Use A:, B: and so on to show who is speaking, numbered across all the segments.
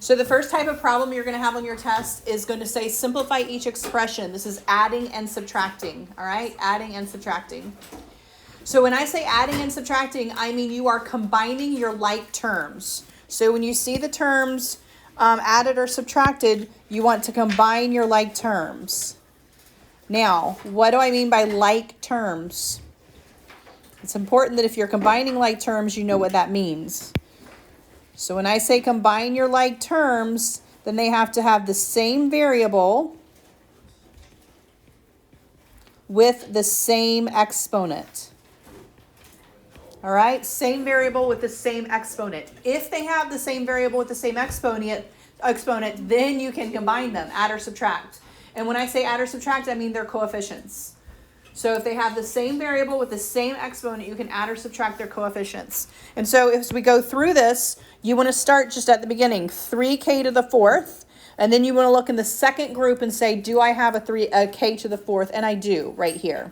A: So the first type of problem you're going to have on your test is going to say simplify each expression. This is adding and subtracting, all right? Adding and subtracting. So when I say adding and subtracting, I mean you are combining your like terms. So when you see the terms added or subtracted, you want to combine your like terms. Now, what do I mean by like terms? It's important that if you're combining like terms, you know what that means. So when I say combine your like terms, then they have to have the same variable with the same exponent. All right, same variable with the same exponent. If they have the same variable with the same exponent, then you can combine them, add or subtract. And when I say add or subtract, I mean their coefficients. So if they have the same variable with the same exponent, you can add or subtract their coefficients. And so as we go through this, you want to start just at the beginning, 3k to the fourth. And then you want to look in the second group and say, do I have a k to the fourth? And I do right here.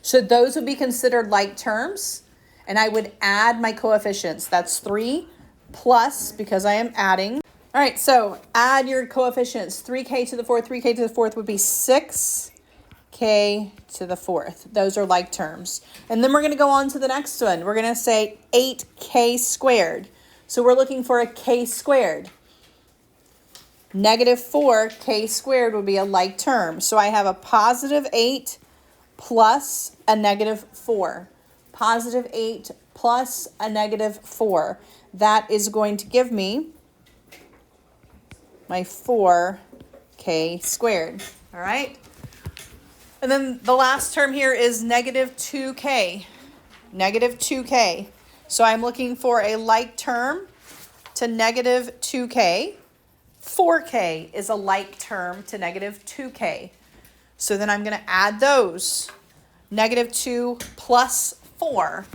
A: So those would be considered like terms. And I would add my coefficients. That's 3 plus, because I am adding. All right, so add your coefficients. 3k to the fourth, 3k to the fourth would be 6k to the fourth. Those are like terms. And then we're going to go on to the next one. We're going to say 8k squared. So we're looking for a k squared. Negative 4k squared would be a like term. So I have a positive 8 plus a negative 4. Positive 8 plus a negative 4. That is going to give me my 4k squared. All right. And then the last term here is negative 2k. Negative 2k. So I'm looking for a like term to negative 2k. 4k is a like term to negative 2k. So then I'm going to add those. Negative 2 plus 4.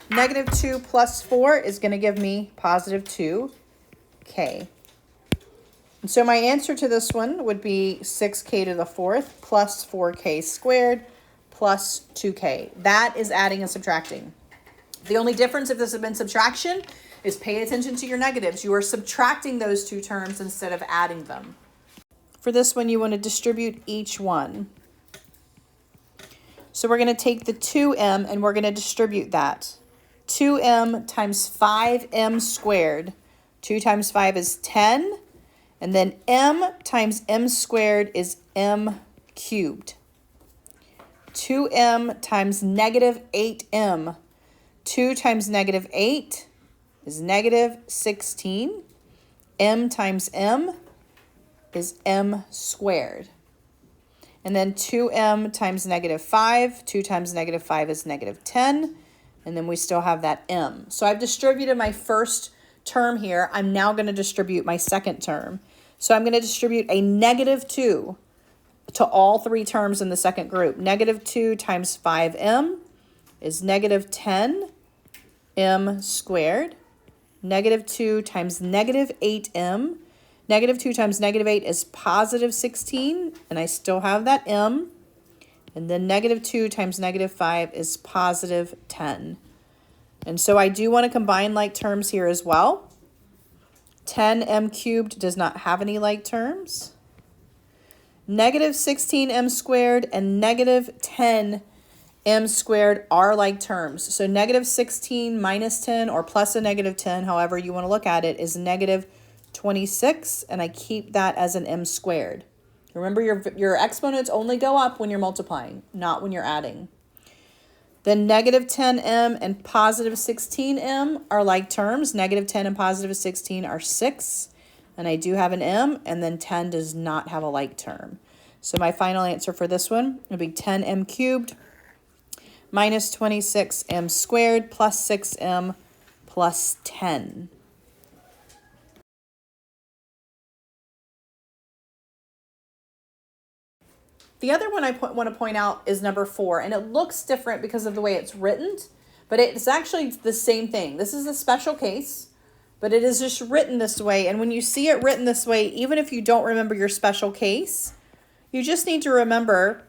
A: Negative 2 plus 4 is going to give me positive 2k. And so my answer to this one would be 6k to the fourth plus 4k squared plus 2k. That is adding and subtracting. The only difference if this had been subtraction is pay attention to your negatives. You are subtracting those two terms instead of adding them. For this one, you want to distribute each one. So we're going to take the 2m and we're going to distribute that. 2m times 5m squared. 2 times 5 is 10. And then m times m squared is m cubed. 2m times negative 8m. 2 times negative 8 is negative 16. M times m is m squared. And then 2m times negative 5. 2 times negative 5 is negative 10. And then we still have that m. So I've distributed my first term here. I'm now going to distribute my second term. So I'm going to distribute a negative 2 to all three terms in the second group. Negative 2 times 5m is negative 10m squared. Negative 2 times negative 8m. Negative 2 times negative 8 is positive 16, and I still have that m. And then negative 2 times negative 5 is positive 10. And so I do want to combine like terms here as well. 10m cubed does not have any like terms. Negative 16m squared and negative 10m squared are like terms. So negative 16 minus 10 or plus a negative 10, however you want to look at it, is negative 26, and I keep that as an m squared. Remember, your exponents only go up when you're multiplying, not when you're adding. Then negative 10m and positive 16m are like terms. Negative 10 and positive 16 are 6. And I do have an m, and then 10 does not have a like term. So my final answer for this one would be 10m cubed minus 26m squared plus 6m plus 10. The other one I want to point out is number 4, and it looks different because of the way it's written, but it's actually the same thing. This is a special case, but it is just written this way, and when you see it written this way, even if you don't remember your special case, you just need to remember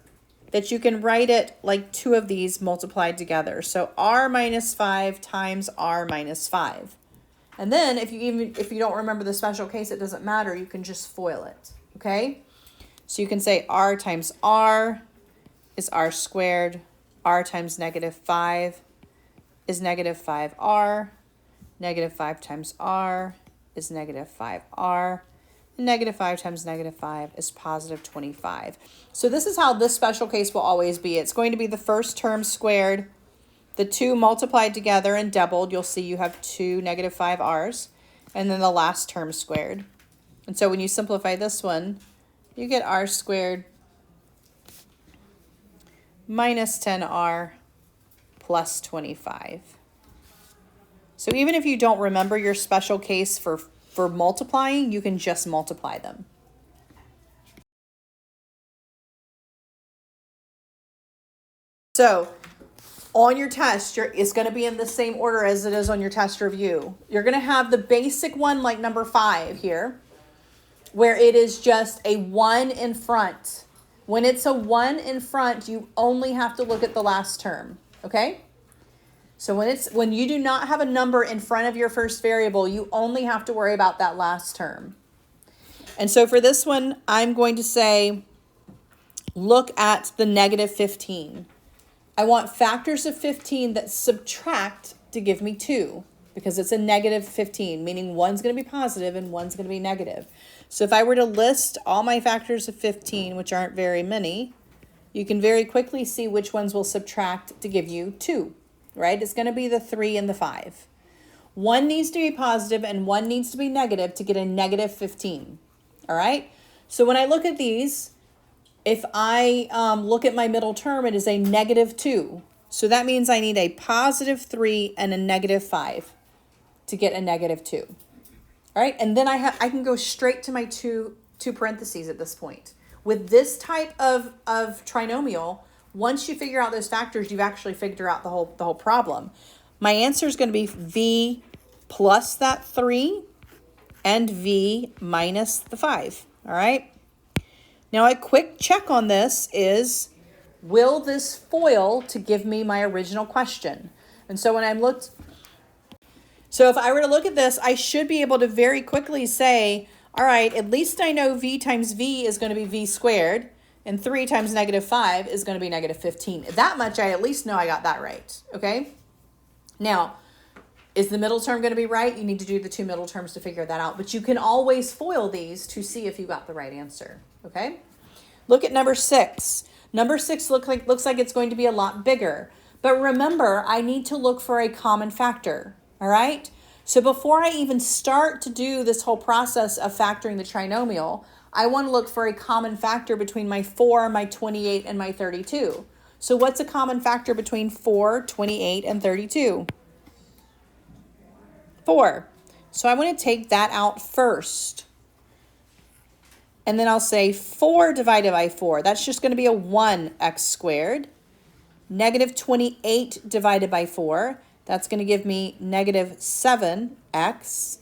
A: that you can write it like two of these multiplied together. So r minus 5 times r minus 5. And then if you don't remember the special case, it doesn't matter. You can just FOIL it, okay? So you can say r times r is r squared. R times negative 5 is negative 5r. Negative 5 times r is negative 5r. And negative 5 times negative 5 is positive 25. So this is how this special case will always be. It's going to be the first term squared, the 2 multiplied together and doubled. You'll see you have 2 negative 5r's. And then the last term squared. And so when you simplify this one, you get r squared minus 10r plus 25. So even if you don't remember your special case for multiplying, you can just multiply them. So on your test, it's going to be in the same order as it is on your test review. You're going to have the basic one like number 5 here, where it is just a 1 in front. When it's a 1 in front, you only have to look at the last term, okay? So when you do not have a number in front of your first variable, you only have to worry about that last term. And so for this one, I'm going to say, look at the negative 15. I want factors of 15 that subtract to give me 2, because it's a negative 15, meaning one's going to be positive and one's going to be negative. So if I were to list all my factors of 15, which aren't very many, you can very quickly see which ones will subtract to give you 2. Right? It's going to be the 3 and the 5. One needs to be positive and one needs to be negative to get a negative 15. All right? So when I look at these, if I look at my middle term, it is a negative 2. So that means I need a positive 3 and a negative 5 to get a negative 2. All right? And then I can go straight to my two parentheses at this point. With this type of trinomial, once you figure out those factors, you've actually figured out the whole problem. My answer is going to be v plus that 3 and v minus the 5. All right. Now a quick check on this is, will this FOIL to give me my original question? And so so if I were to look at this, I should be able to very quickly say, all right, at least I know v times v is going to be v squared. And 3 times negative 5 is going to be negative 15. That much I at least know I got that right, okay? Now, is the middle term going to be right? You need to do the 2 middle terms to figure that out. But you can always FOIL these to see if you got the right answer, okay? Look at number 6. Number 6 looks like it's going to be a lot bigger. But remember, I need to look for a common factor, all right? So before I even start to do this whole process of factoring the trinomial, I want to look for a common factor between my 4, my 28, and my 32. So what's a common factor between 4, 28, and 32? 4. So I want to take that out first. And then I'll say 4 divided by 4. That's just going to be a 1x squared. Negative 28 divided by 4. That's going to give me negative 7x.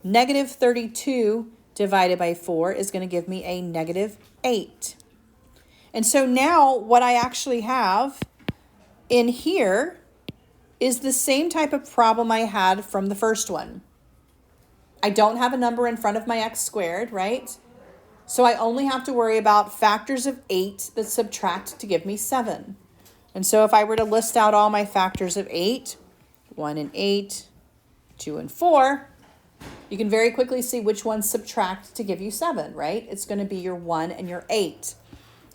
A: Negative 32 divided by 4 is going to give me a negative 8. And so now what I actually have in here is the same type of problem I had from the first one. I don't have a number in front of my x squared, right? So I only have to worry about factors of 8 that subtract to give me 7. And so if I were to list out all my factors of 8, 1 and 8, 2 and 4, you can very quickly see which ones subtract to give you 7, right? It's going to be your 1 and your 8.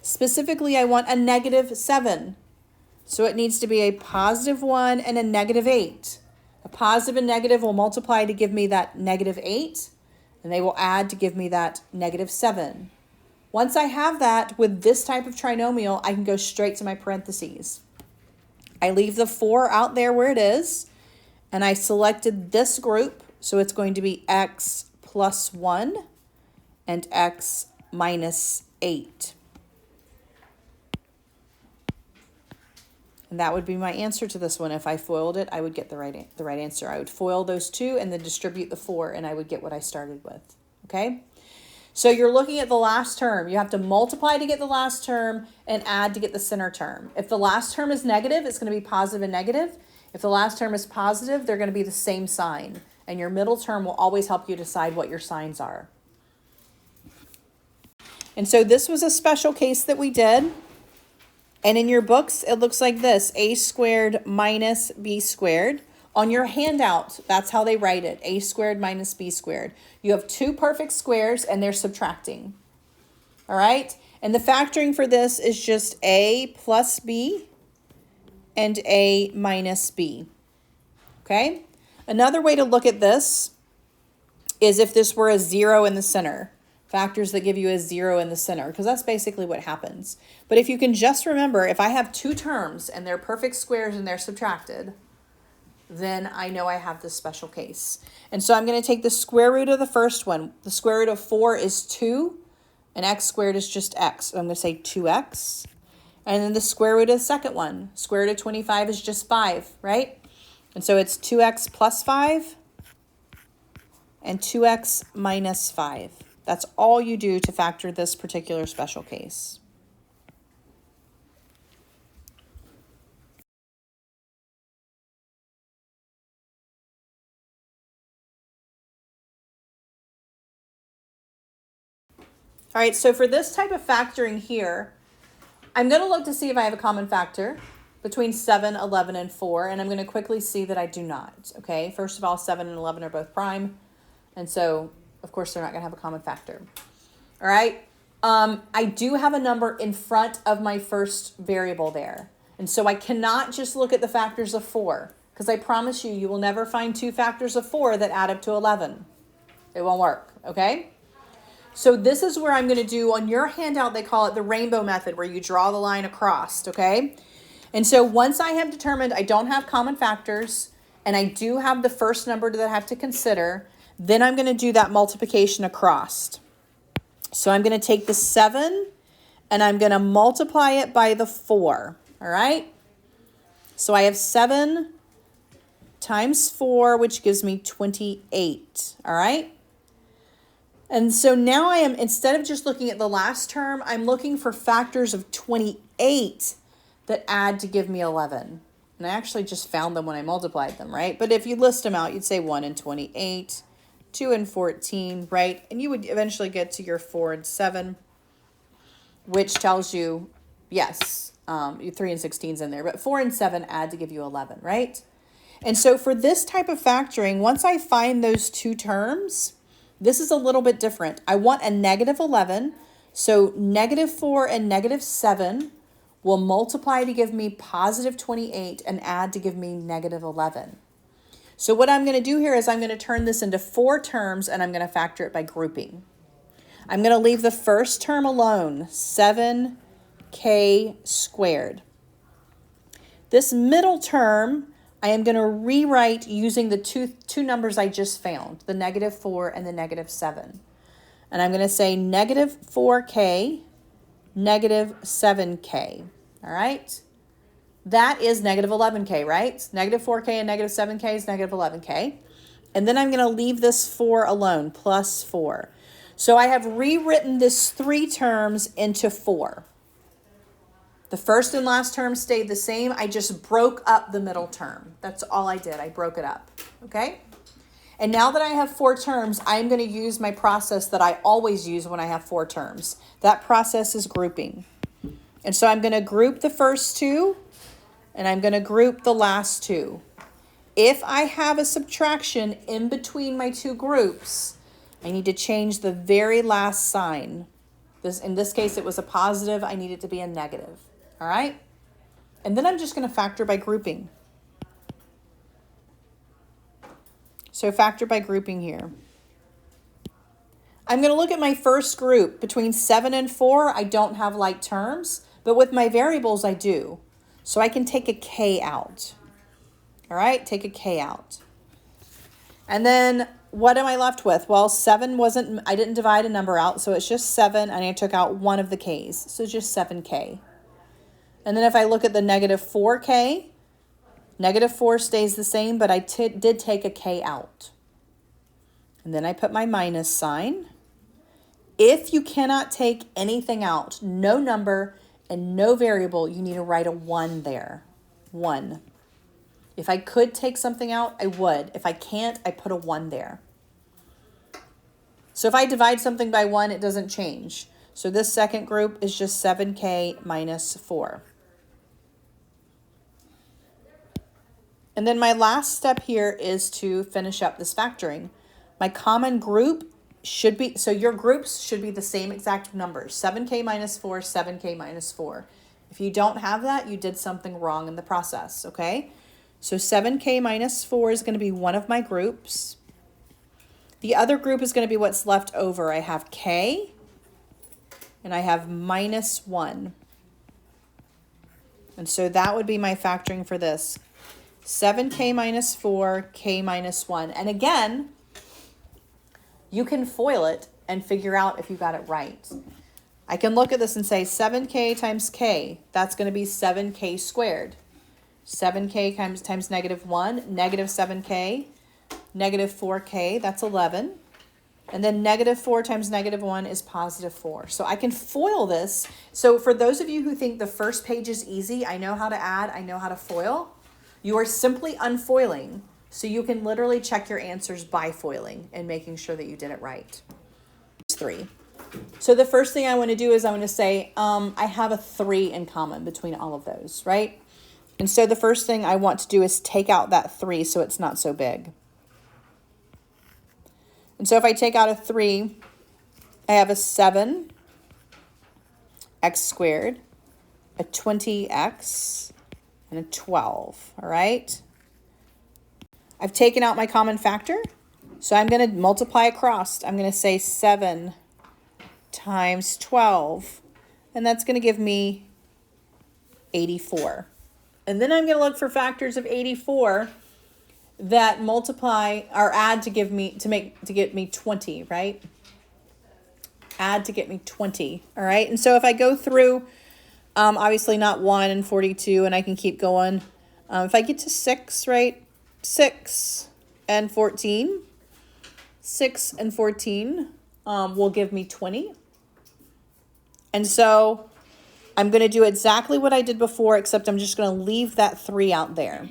A: Specifically, I want a negative 7. So it needs to be a positive 1 and a negative 8. A positive and negative will multiply to give me that negative 8, and they will add to give me that negative 7. Once I have that with this type of trinomial, I can go straight to my parentheses. I leave the 4 out there where it is, and I selected this group, so it's going to be x plus 1 and x minus 8. And that would be my answer to this one. If I FOILed it, I would get the right answer. I would FOIL those 2 and then distribute the 4, and I would get what I started with. Okay? So you're looking at the last term. You have to multiply to get the last term and add to get the center term. If the last term is negative, it's going to be positive and negative. If the last term is positive, they're going to be the same sign. And your middle term will always help you decide what your signs are. And so this was a special case that we did. And in your books, it looks like this, a squared minus b squared. On your handout, that's how they write it, a squared minus b squared. You have two perfect squares and they're subtracting. All right? And the factoring for this is just a plus b and a minus b. Okay? Another way to look at this is if this were a 0 in the center. Factors that give you a 0 in the center, because that's basically what happens. But if you can just remember, if I have two terms and they're perfect squares and they're subtracted, then I know I have this special case. And so I'm going to take the square root of the first one. The square root of 4 is 2, and x squared is just x. So I'm going to say 2x. And then the square root of the second one, square root of 25 is just 5, right? And so it's 2x plus 5 and 2x minus 5. That's all you do to factor this particular special case. All right, so for this type of factoring here, I'm going to look to see if I have a common factor between 7, 11, and 4, and I'm going to quickly see that I do not, okay? First of all, 7 and 11 are both prime, and so, of course, they're not going to have a common factor. All right, I do have a number in front of my first variable there, and so I cannot just look at the factors of 4, because I promise you, you will never find two factors of 4 that add up to 11. It won't work, okay? So this is where I'm going to do, on your handout, they call it the rainbow method, where you draw the line across, okay? And so once I have determined I don't have common factors, and I do have the first number that I have to consider, then I'm going to do that multiplication across. So I'm going to take the 7, and I'm going to multiply it by the 4, all right? So I have 7 times 4, which gives me 28, all right? And so now I am, instead of just looking at the last term, I'm looking for factors of 28 that add to give me 11. And I actually just found them when I multiplied them, right? But if you list them out, you'd say 1 and 28, 2 and 14, right? And you would eventually get to your 4 and 7, which tells you, yes, 3 and 16 is in there, but 4 and 7 add to give you 11, right? And so for this type of factoring, once I find those two terms, this is a little bit different. I want a negative 11, so negative 4 and negative 7 will multiply to give me positive 28 and add to give me negative 11. So what I'm going to do here is I'm going to turn this into 4 terms, and I'm going to factor it by grouping. I'm going to leave the first term alone, 7k squared. This middle term, I am going to rewrite using the two numbers I just found, the negative 4 and the negative 7. And I'm going to say negative 4k, negative 7k. All right? That is negative 11k, right? Negative 4k and negative 7k is negative 11k. And then I'm going to leave this 4 alone, plus 4. So I have rewritten this 3 terms into 4. The first and last term stayed the same. I just broke up the middle term. That's all I did. I broke it up, okay? And now that I have 4 terms, I'm going to use my process that I always use when I have 4 terms. That process is grouping. And so I'm going to group the first 2, and I'm going to group the last 2. If I have a subtraction in between my 2 groups, I need to change the very last sign. In this case, it was a positive. I need it to be a negative. All right? And then I'm just going to factor by grouping. So factor by grouping here. I'm going to look at my first group. Between 7 and 4, I don't have like terms, but with my variables, I do. So I can take a k out. All right? Take a k out. And then what am I left with? Well, 7 I didn't divide a number out, so it's just 7, and I took out one of the k's. So just 7k. And then if I look at the negative 4k, negative 4 stays the same, but I did take a k out. And then I put my minus sign. If you cannot take anything out, no number and no variable, you need to write a 1 there. 1. If I could take something out, I would. If I can't, I put a 1 there. So if I divide something by 1, it doesn't change. So this second group is just 7k minus 4. And then my last step here is to finish up this factoring. My common group should be, so your groups should be the same exact numbers, 7k minus 4, 7k minus 4. If you don't have that, you did something wrong in the process, okay? So 7k minus 4 is going to be one of my groups. The other group is going to be what's left over. I have k, and I have minus 1. And so that would be my factoring for this. 7k minus 4, k minus 1. And again, you can FOIL it and figure out if you got it right. I can look at this and say 7k times k, that's going to be 7k squared. 7k times negative 1, negative 7k, negative 4k, that's 11. And then negative 4 times negative 1 is positive 4. So I can FOIL this. So for those of you who think the first page is easy, I know how to add, I know how to FOIL, you are simply unfoiling. So you can literally check your answers by foiling and making sure that you did it right. 3. So the first thing I want to do is I want to say, I have a 3 in common between all of those, right? And so the first thing I want to do is take out that 3 so it's not so big. And so if I take out a 3, I have a 7x squared, a 20x, and a 12, all right? I've taken out my common factor, so I'm going to multiply across. I'm going to say 7 times 12, and that's going to give me 84. And then I'm going to look for factors of 84 that multiply or add to get me 20, right? Add to get me 20, all right? And so if I go through, obviously not 1 and 42, and I can keep going. If I get to 6, right? 6 and 14. 6 and 14 will give me 20. And so I'm going to do exactly what I did before, except I'm just going to leave that 3 out there.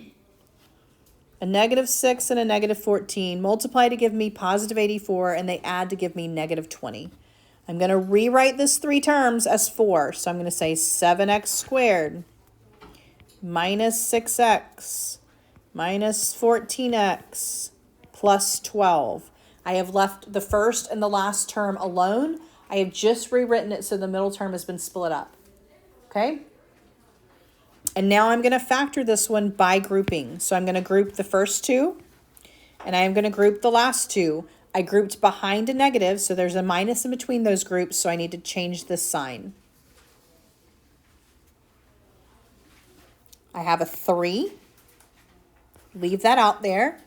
A: A negative 6 and a negative 14 multiply to give me positive 84, and they add to give me negative 20. I'm going to rewrite this 3 terms as 4. So I'm going to say 7x squared minus 6x minus 14x plus 12. I have left the first and the last term alone. I have just rewritten it so the middle term has been split up. Okay? And now I'm going to factor this one by grouping. So I'm going to group the first 2, and I am going to group the last 2. I grouped behind a negative, so there's a minus in between those groups, so I need to change this sign. I have a 3. Leave that out there.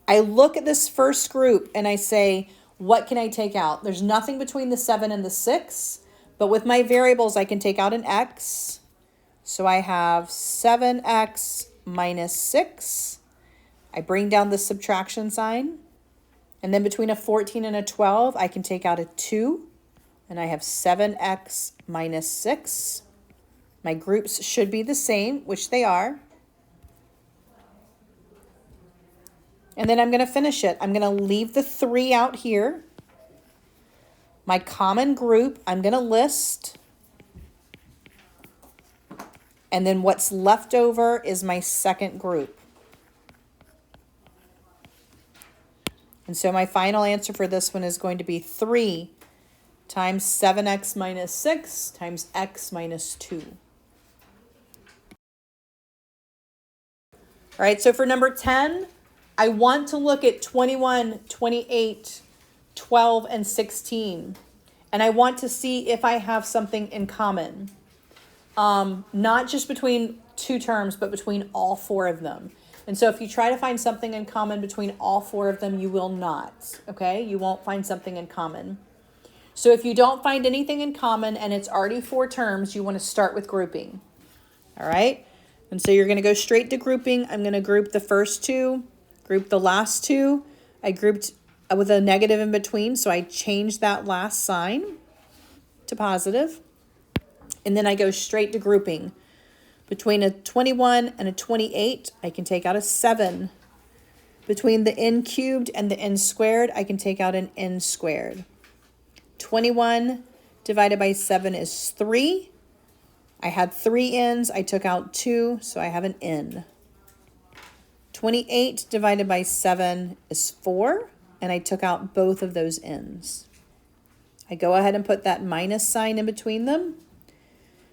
A: I look at this first group and I say, what can I take out? There's nothing between the 7 and the 6, but with my variables, I can take out an x. So I have 7x minus 6. I bring down the subtraction sign. And then between a 14 and a 12, I can take out a 2. And I have 7x minus 6. My groups should be the same, which they are. And then I'm going to finish it. I'm going to leave the 3 out here. My common group, I'm going to list. And then what's left over is my second group. And so my final answer for this one is going to be 3 times 7x minus 6 times x minus 2. All right, so for number 10, I want to look at 21, 28, 12, and 16. And I want to see if I have something in common. Not just between 2 terms, but between all 4 of them. And so if you try to find something in common between all 4 of them, you will not, okay? You won't find something in common. So if you don't find anything in common and it's already 4 terms, you want to start with grouping, all right? And so you're going to go straight to grouping. I'm going to group the first 2, group the last 2. I grouped with a negative in between, so I changed that last sign to positive. And then I go straight to grouping. Between a 21 and a 28, I can take out a 7. Between the n cubed and the n squared, I can take out an n squared. 21 divided by 7 is 3. I had 3 n's, I took out 2, so I have an n. 28 divided by 7 is 4, and I took out both of those n's. I go ahead and put that minus sign in between them.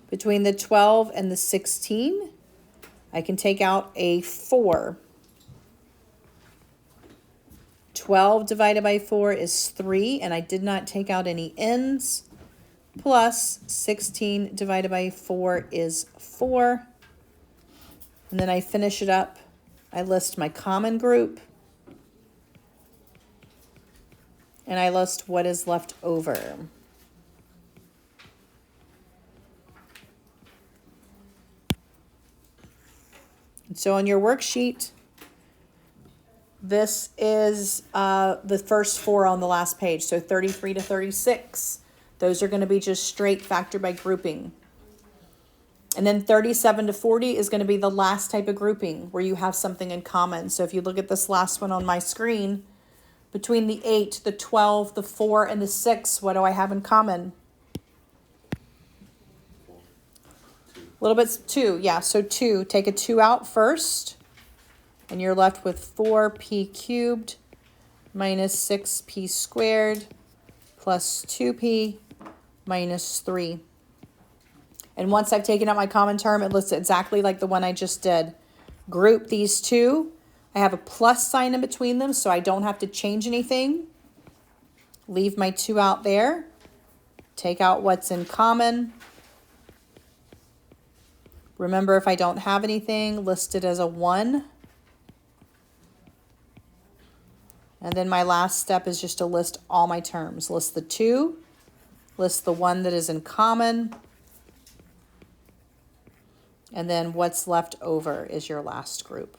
A: Between the 12 and the 16, I can take out a 4. 12 divided by 4 is 3, and I did not take out any n's. Plus 16 divided by 4 is 4. And then I finish it up. I list my common group. And I list what is left over. So on your worksheet, this is the first 4 on the last page. So 33 to 36. Those are going to be just straight factor by grouping. And then 37 to 40 is going to be the last type of grouping where you have something in common. So if you look at this last one on my screen, between the 8, the 12, the 4, and the 6, what do I have in common? A little bit, 2. Yeah, so 2. Take a 2 out first, and you're left with 4p cubed minus 6p squared plus 2p minus 3. And once I've taken out my common term, it looks exactly like the one I just did. Group these two. I have a plus sign in between them, so I don't have to change anything. Leave my 2 out there. Take out what's in common. Remember, if I don't have anything, list it as a 1. And then my last step is just to list all my terms. List the 2. List the 1 that is in common. And then what's left over is your last group.